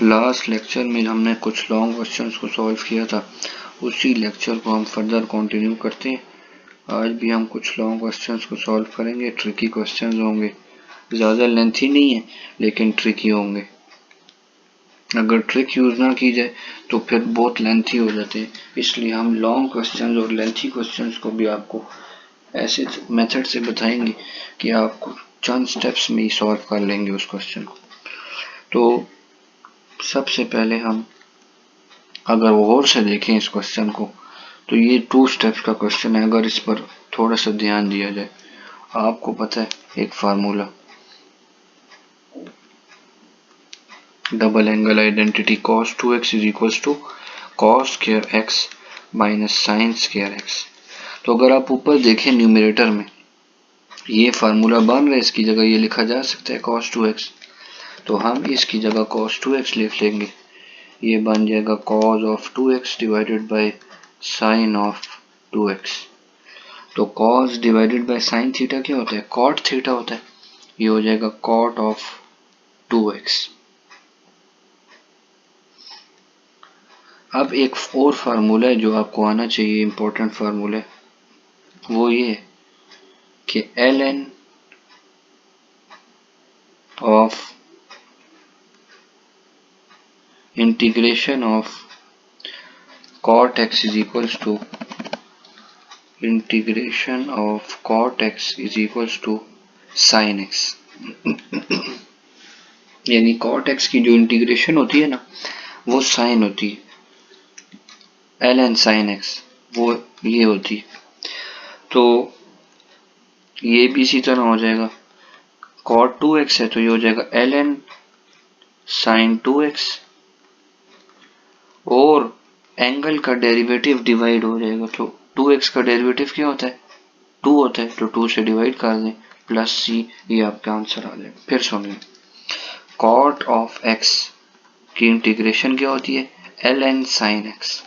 Last lecture में हमने कुछ लॉन्ग क्वेश्चंस को सॉल्व किया था, उसी लेक्चर को हम फर्दर कंटिन्यू करते हैं। आज भी हम कुछ लॉन्ग क्वेश्चंस को सॉल्व करेंगे। ट्रिकी क्वेश्चंस होंगे, ज़्यादा लेंथी नहीं है लेकिन ट्रिकी होंगे। अगर ट्रिक यूज़ ना की जाए तो फिर बहुत लेंथी हो जाते हैं, इसलिए हम लॉन्ग क्वेश्चंस और लेंथी क्वेश्चंस को भी आपको ऐसे मेथड से बताएंगे कि आपको चंद स्टेप्स में ही सॉल्व कर लेंगे उस क्वेश्चन को। तो सबसे पहले हम अगर गौर से देखें इस क्वेश्चन को, तो ये 2 स्टेप्स का क्वेश्चन है। अगर इस पर थोड़ा सा ध्यान दिया जाए, आपको पता है एक formula double angle identity cos 2x is equals to cos square x minus sine square x। तो अगर आप ऊपर देखें न्यूमरेटर में ये फार्मूला बन रहा है, इसकी जगह ये लिखा जा सकता है cos 2x, तो हम इसकी जगह cos 2x लिख लेंगे। ये बन जाएगा cos of 2x divided by sine of 2x। तो cos divided by sine theta क्या होता है? cot थीटा होता है। ये हो जाएगा cot ऑफ 2x। अब एक और फार्मूला है जो आपको आना चाहिए, इंपॉर्टेंट फार्मूला है, वो ये है कि ln of integration of cot x is equals to integration of cot x is equals to sin x। यानी cot x की जो इंटीग्रेशन होती है ना, वो साइन होती है, ln sin x वो ये होती है। तो ये भी इसी तरह हो जाएगा, cot 2x है तो ये हो जाएगा ln sin 2x, और एंगल का डेरिवेटिव डिवाइड हो जाएगा। तो 2x का डेरिवेटिव क्या होता है? 2 होता है, तो 2 से डिवाइड कर दें प्लस c, ये आपका आंसर आ जाएगा। फिर सुनिए, cot ऑफ x की इंटीग्रेशन क्या होती है? ln sin x।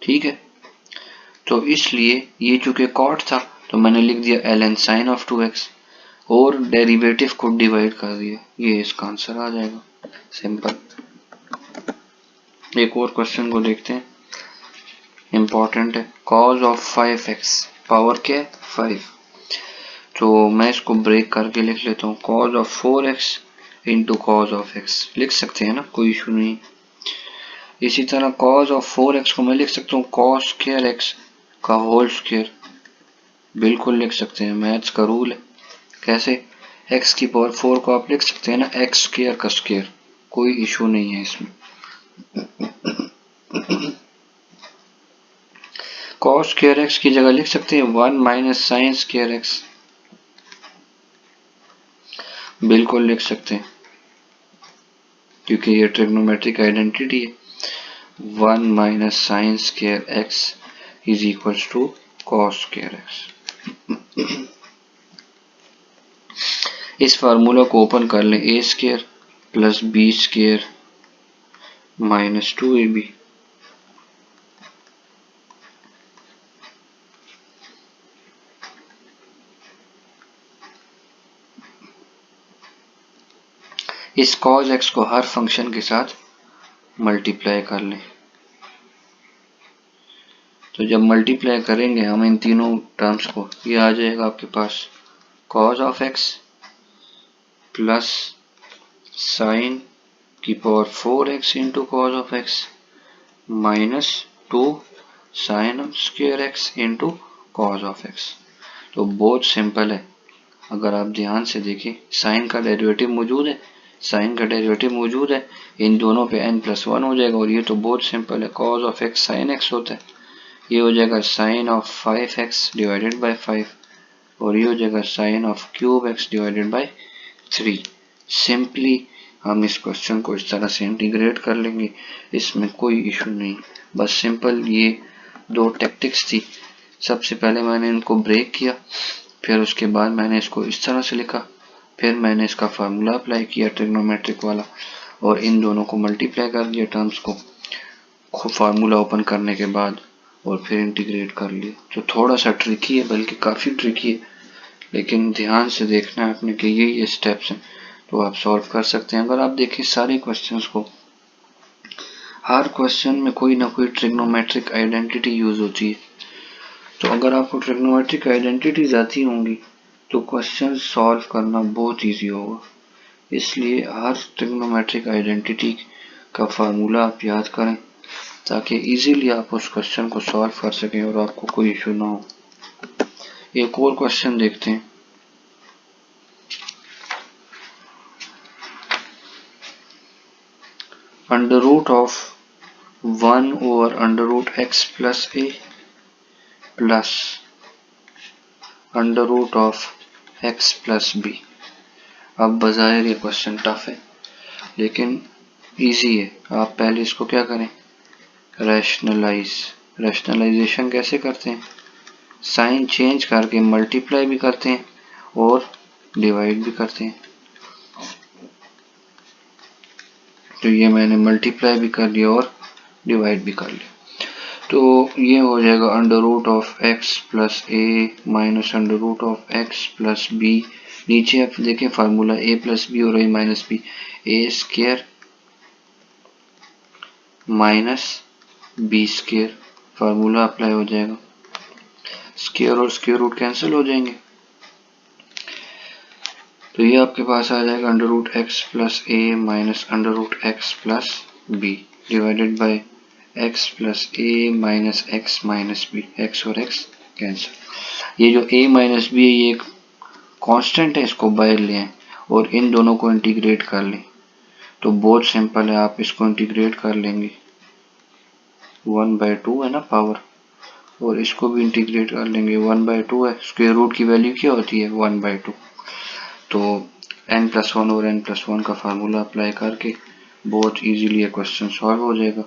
ठीक है, तो इसलिए ये चूंकि cot था तो मैंने लिख दिया ln sin ऑफ 2x और डेरिवेटिव को डिवाइड कर दिया, ये इसका आंसर आ जाएगा। सिंपल। एक और क्वेश्चन को देखते हैं, इंपॉर्टेंट है। cos ऑफ 5x पावर क्या है? 5। तो मैं इसको ब्रेक करके लिख लेता हूँ, cos of 4x into cos of x लिख सकते हैं ना, कोई इशू नहीं। इसी तरह cos ऑफ 4x को मैं लिख सकता हूँ cos स्क्वायर x का होल स्क्वायर, बिल्कुल लिख सकते हैं, मैथ्स का रूल है। कैसे? x की पावर 4 को आप लिख सकते हैं ना x स्क्वायर का स्क्वायर, कोई इशू नहीं है इसमें। cos स्क्वायर x की जगह लिख सकते हैं 1 माइनस साइन स्क्वायर x, बिल्कुल लिख सकते हैं क्योंकि ये ट्रिग्नोमेट्रिक आइडेंटिटी है। 1 minus sine square x is equals to cos square x। इस फार्मूला को ओपन कर लें, a square plus b square minus 2ab। इस cos x को हर फंक्शन के साथ मल्टीप्लाई कर लें। तो जब मल्टीप्लाई करेंगे हम इन तीनों टर्म्स को, ये आ जाएगा आपके पास cos of x plus sine की power 4x into cos of x minus 2 sine square x into cos of x। तो बहुत सिंपल है, अगर आप ध्यान से देखें, साइन का डेरिवेटिव मौजूद है, साइन का डेरिवेटिव मौजूद है, इन दोनों पे n+1 हो जाएगा। और ये तो बहुत सिंपल है, cos of x sine x होता है, ये हो जाएगा sine of 5x divided by 5, और ये हो जाएगा sine of cube x divided by 3। Simply हम इस क्वेश्चन को इस तरह से इंटीग्रेट कर लेंगे, इसमें कोई इशू नहीं। बस सिंपल ये 2 टैक्टिक्स थी। सबसे पहले मैंने इनको ब्रेक किया, फिर उसके बाद मैंने इसको इस तरह से लिखा, फिर मैंने इसका फार्मूला अप्लाई किया ट्रिग्नोमेट्रिक वाला, और इन दोनों को मल्टीप्लाई कर दिया टर्म्स को फार्मूला ओपन करने के बाद, और फिर इंटीग्रेट कर लिया। तो थोड़ा सा ट्रिकी है, बल्कि काफ़ी ट्रिकी है, लेकिन ध्यान से देखना है आपने कि ये स्टेप्स हैं। तो आप सॉल्व कर सकते हैं। अगर आप देखें सारे क्वेश्चंस को, हर क्वेश्चन में कोई ना कोई ट्रिग्नोमेट्रिक आइडेंटिटी यूज होती है। तो अगर आपको ट्रिग्नोमेट्रिक आइडेंटिटीज आती होंगी तो क्वेश्चन सॉल्व करना बहुत इजी होगा। इसलिए हर ट्रिग्नोमेट्रिक आइडेंटिटी का फार्मूला आप याद करें ताकि इजीली आप उस क्वेश्चन को सॉल्व कर सकें और आपको कोई इशू ना हो। एक और क्वेश्चन देखते हैं। Under root of 1 over under root x plus a plus under root of x plus b. अब बजाय ये क्वेश्चन टफ है लेकिन इजी है। आप पहले इसको क्या करें, रैशनलाइजेशन कैसे करते हैं, साइन चेंज करके मल्टीप्लाई भी करते हैं और डिवाइड भी करते हैं। तो ये मैंने मल्टीप्लाई भी कर लिया और डिवाइड भी कर लिया। तो ये हो जाएगा under root of x plus a minus under root of x plus b. नीचे आप देखें फार्मूला ए प्लस बी और a minus b, a square minus b square formula apply हो जाएगा। स्क्वायर और स्क्वायर रूट कैंसिल हो जाएंगे तो ये आपके पास आ जाएगा under root x plus a minus under root x plus b divided by x plus a minus x minus b. X और एक्स कैंसिल। ये जो a माइनस बी है ये एक कांस्टेंट है, इसको बाहर ले आए और इन दोनों को इंटीग्रेट कर लें। तो बहुत सिंपल है, आप इसको इंटीग्रेट कर लेंगे 1/2 है ना पावर, और इसको भी इंटीग्रेट कर लेंगे 1/2 है। स्क्वायर रूट की वैल्यू क्या होती है 1/2। तो n+1 और n+1 का फार्मूला अप्लाई करके बहुत इजीली ये क्वेश्चन सॉल्व हो जाएगा।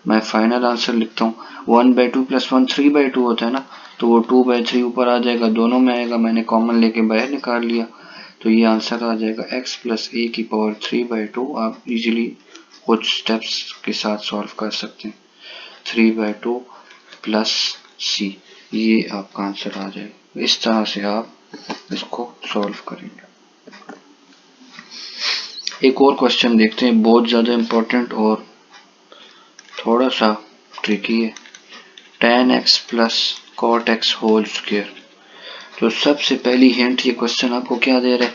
मैं फाइनल आंसर लिखता हूँ। 1/2 + 1 3/2 होता है ना, तो वो 2/3 ऊपर आ जाएगा, दोनों में आएगा, मैंने कॉमन लेके बाहर निकाल लिया। तो ये आंसर आ जाएगा x + a की पावर 3/2। आप इजीली कुछ स्टेप्स के साथ सॉल्व कर सकते हैं। 3/2 + c, ये आपका आंसर आ जाएगा। इस तरह से आप इसको सॉल्व करेंगे। एक और क्वेश्चन देखते हैं, बहुत ज़्यादा इम्पोर्टेंट और थोड़ा सा ट्रिकी है। tan x + cot x whole square. तो सबसे पहली हिंट ये क्वेश्चन आपको क्या दे रहा है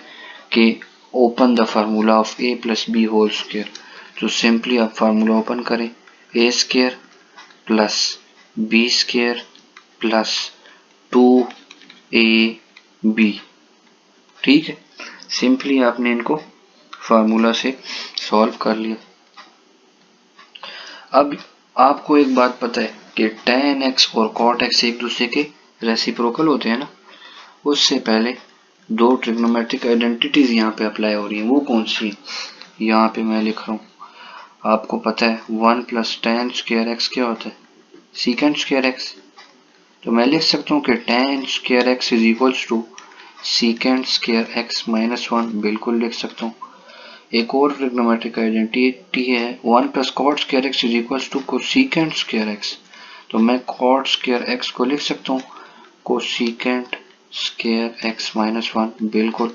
कि open the formula of a + b whole square. तो सिंपली आप फार्मूला ओपन करें, a square plus b square plus 2ab। ठीक है, सिंपली आपने इनको फार्मूला से सॉल्व कर लिया। अब आपको एक बात पता है कि tan x और cot x एक दूसरे के रेसिप्रोकल होते हैं ना। उससे पहले दो ट्रिग्नोमेट्रिक आइडेंटिटीज यहाँ पे अप्लाई हो रही हैं, वो कौन सी? यहाँ पे मैं लिख रहा हूँ, आपको पता है 1 + tan स्क्वायर x क्या होता है, secant स्क्वायर x। तो मैं लिख सकता हूँ कि tan square x = secant square x - 1, बिल्कुल लिख सकता हूँ। एक और ट्रिग्नोमेट्रिक आइडेंटिटी है 1 + cot square x = cosecant square x। तो मैं cot स्क्वायर x को लिख सकता हूँ cosecant स्क्वायर x - 1, बिल्कुल।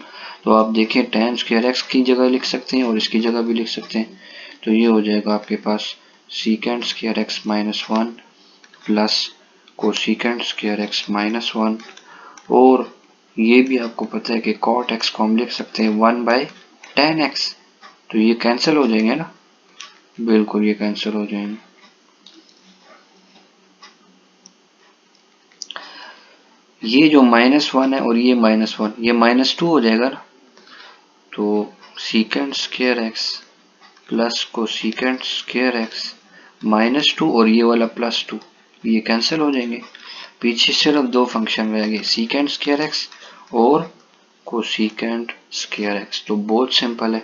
तो आप देखिए tan स्क्वायर x की जगह लिख सकते हैं और इसकी जगह भी लिख सकते हैं। तो ये हो जाएगा आपके पास secant square x - 1 plus cosecant square x - 1। और ये भी आपको पता है कि cot x को हम लिख सकते हैं 1/tan x। तो ये कैंसिल हो जाएंगे ना, बिल्कुल ये कैंसिल हो जाएंगे। ये जो -1 है और ये -1, ये -2 हो जाएगा ना। तो secant square x plus cosecant square x -2 और ये वाला +2, ये कैंसिल हो जाएंगे। पीछे सिर्फ दो फंक्शन रह गए, secant स्क्वायर x और cosecant स्क्वायर x। तो बहुत सिंपल है,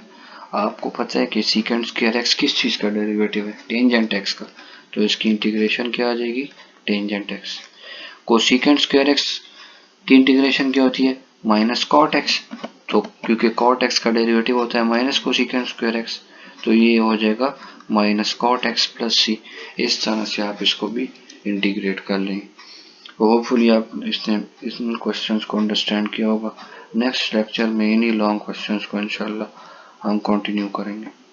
आपको पता है कि secant स्क्वायर x किस चीज का डेरिवेटिव है, टेंजेंट x का। तो इसकी इंटीग्रेशन क्या आ जाएगी, tangent x। cosecant square x की इंटीग्रेशन क्या होती है, -cot x। तो क्योंकि cot x का डेरिवेटिव होता है माइनस cosecant स्क्वायर x, तो ये हो जाएगा -cot x + c। इस तरह से आप इसको भी इंटीग्रेट कर लेंगे। होपफुली आप इन क्वेश्चंस को अंडरस्टैंड किया होगा। नेक्स्ट लेक्चर में इन्हीं लॉन्ग क्वेश्चंस को इंशाल्लाह हम कंटिन्यू करेंगे।